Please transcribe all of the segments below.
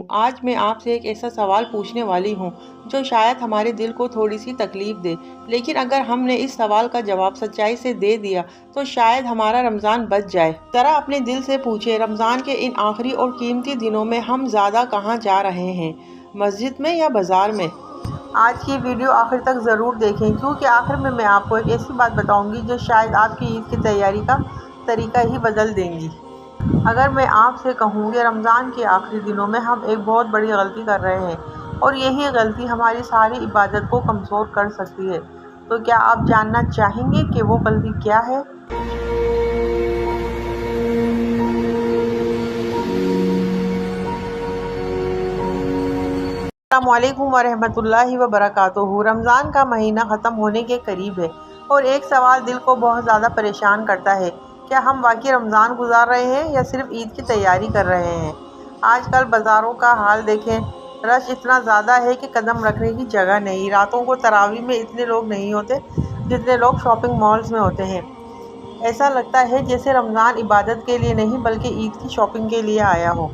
آج میں آپ سے ایک ایسا سوال پوچھنے والی ہوں جو شاید ہمارے دل کو تھوڑی سی تکلیف دے، لیکن اگر ہم نے اس سوال کا جواب سچائی سے دے دیا تو شاید ہمارا رمضان بچ جائے۔ ذرا اپنے دل سے پوچھیں، رمضان کے ان آخری اور قیمتی دنوں میں ہم زیادہ کہاں جا رہے ہیں، مسجد میں یا بازار میں؟ آج کی ویڈیو آخر تک ضرور دیکھیں، کیونکہ آخر میں آپ کو ایک ایسی بات بتاؤں گی جو شاید آپ کی عید کی تیاری کا طریقہ ہی بدل دیں گی۔ اگر میں آپ سے کہوں کہ رمضان کے آخری دنوں میں ہم ایک بہت بڑی غلطی کر رہے ہیں اور یہی غلطی ہماری ساری عبادت کو کمزور کر سکتی ہے، تو کیا آپ جاننا چاہیں گے کہ وہ غلطی کیا ہے؟ السلام علیکم ورحمۃ اللہ وبرکاتہ۔ رمضان کا مہینہ ختم ہونے کے قریب ہے اور ایک سوال دل کو بہت زیادہ پریشان کرتا ہے، کیا ہم واقعی رمضان گزار رہے ہیں یا صرف عید کی تیاری کر رہے ہیں؟ آج کل بازاروں کا حال دیکھیں، رش اتنا زیادہ ہے کہ قدم رکھنے کی جگہ نہیں۔ راتوں کو تراویح میں اتنے لوگ نہیں ہوتے جتنے لوگ شاپنگ مالز میں ہوتے ہیں۔ ایسا لگتا ہے جیسے رمضان عبادت کے لیے نہیں بلکہ عید کی شاپنگ کے لیے آیا ہو۔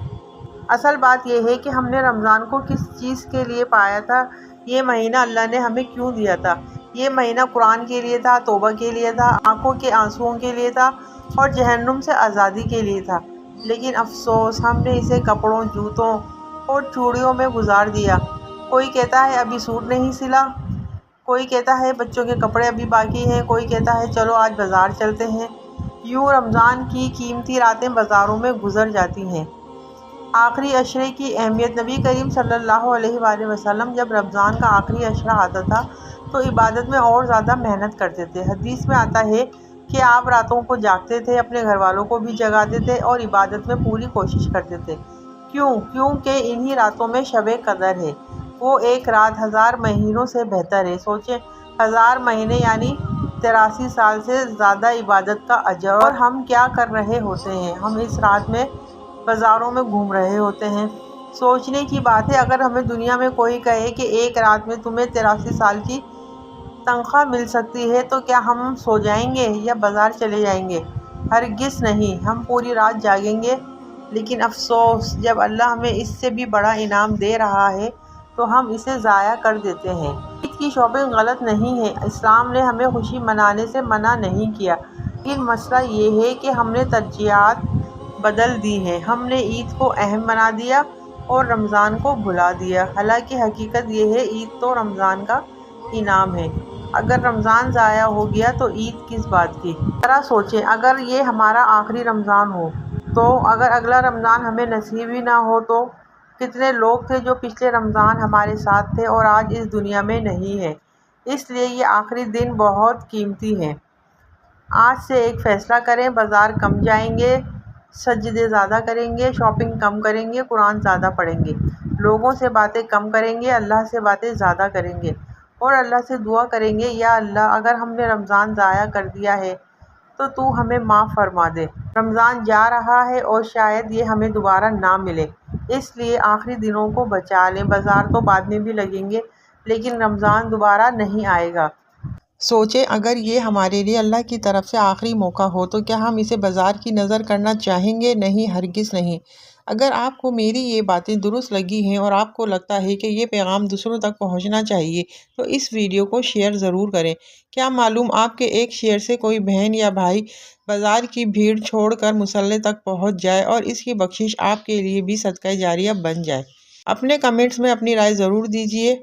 اصل بات یہ ہے کہ ہم نے رمضان کو کس چیز کے لیے پایا تھا، یہ مہینہ اللہ نے ہمیں کیوں دیا تھا؟ یہ مہینہ قرآن کے لیے تھا، توبہ کے لیے تھا، آنکھوں کے آنسوؤں کے لیے تھا اور جہنم سے آزادی کے لیے تھا۔ لیکن افسوس، ہم نے اسے کپڑوں، جوتوں اور چوڑیوں میں گزار دیا۔ کوئی کہتا ہے ابھی سوٹ نہیں سلا، کوئی کہتا ہے بچوں کے کپڑے ابھی باقی ہیں، کوئی کہتا ہے چلو آج بازار چلتے ہیں۔ یوں رمضان کی قیمتی راتیں بازاروں میں گزر جاتی ہیں۔ آخری عشرے کی اہمیت۔ نبی کریم صلی اللہ علیہ وآلہ وسلم جب رمضان کا آخری عشرہ آتا تھا تو عبادت میں اور زیادہ محنت کرتے تھے۔ حدیث میں آتا ہے کہ آپ راتوں کو جاگتے تھے، اپنے گھر والوں کو بھی جگاتے تھے اور عبادت میں پوری کوشش کرتے تھے۔ کیونکہ انہی راتوں میں شب قدر ہے۔ وہ ایک رات 1000 مہینوں سے بہتر ہے۔ سوچیں، 1000 مہینے یعنی 83 سال سے زیادہ عبادت کا اجر۔ اور ہم کیا کر رہے ہوتے ہیں؟ ہم اس رات میں بازاروں میں گھوم رہے ہوتے ہیں۔ سوچنے کی بات ہے، اگر ہمیں دنیا میں کوئی کہے کہ ایک رات میں تمہیں 83 سال کی تنخواہ مل سکتی ہے تو کیا ہم سو جائیں گے یا بازار چلے جائیں گے؟ ہرگز نہیں، ہم پوری رات جاگیں گے۔ لیکن افسوس، جب اللہ ہمیں اس سے بھی بڑا انعام دے رہا ہے تو ہم اسے ضائع کر دیتے ہیں۔ عید کی شاپنگ غلط نہیں ہے، اسلام نے ہمیں خوشی منانے سے منع نہیں کیا، لیکن مسئلہ یہ ہے کہ ہم نے ترجیحات بدل دی ہیں۔ ہم نے عید کو اہم بنا دیا اور رمضان کو بھلا دیا۔ حالانکہ حقیقت یہ ہے، عید تو رمضان کا انعام ہے۔ اگر رمضان ضائع ہو گیا تو عید کس بات کی؟ ذرا سوچیں، اگر یہ ہمارا آخری رمضان ہو تو اگر اگلا رمضان ہمیں نصیب ہی نہ ہو تو؟ کتنے لوگ تھے جو پچھلے رمضان ہمارے ساتھ تھے اور آج اس دنیا میں نہیں ہیں۔ اس لیے یہ آخری دن بہت قیمتی ہیں۔ آج سے ایک فیصلہ کریں، بازار کم جائیں گے، سجدے زیادہ کریں گے، شاپنگ کم کریں گے، قرآن زیادہ پڑھیں گے، لوگوں سے باتیں کم کریں گے، اللہ سے باتیں زیادہ کریں گے اور اللہ سے دعا کریں گے، یا اللہ اگر ہم نے رمضان ضائع کر دیا ہے تو تو ہمیں معاف فرما دے۔ رمضان جا رہا ہے اور شاید یہ ہمیں دوبارہ نہ ملے، اس لیے آخری دنوں کو بچا لیں۔ بازار تو بعد میں بھی لگیں گے لیکن رمضان دوبارہ نہیں آئے گا۔ سوچیں، اگر یہ ہمارے لیے اللہ کی طرف سے آخری موقع ہو تو کیا ہم اسے بازار کی نظر کرنا چاہیں گے؟ نہیں، ہرگز نہیں۔ اگر آپ کو میری یہ باتیں درست لگی ہیں اور آپ کو لگتا ہے کہ یہ پیغام دوسروں تک پہنچنا چاہیے تو اس ویڈیو کو شیئر ضرور کریں۔ کیا معلوم آپ کے ایک شیئر سے کوئی بہن یا بھائی بازار کی بھیڑ چھوڑ کر مصلی تک پہنچ جائے اور اس کی بخشش آپ کے لیے بھی صدقہ جاریہ بن جائے۔ اپنے کمنٹس میں اپنی رائے ضرور دیجیے۔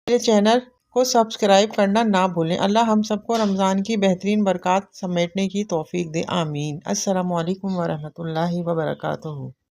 میرے چینل کو سبسکرائب کرنا نہ بھولیں۔ اللہ ہم سب کو رمضان کی بہترین برکات سمیٹنے کی توفیق دے، آمین۔ السلام علیکم ورحمۃ اللہ وبرکاتہ۔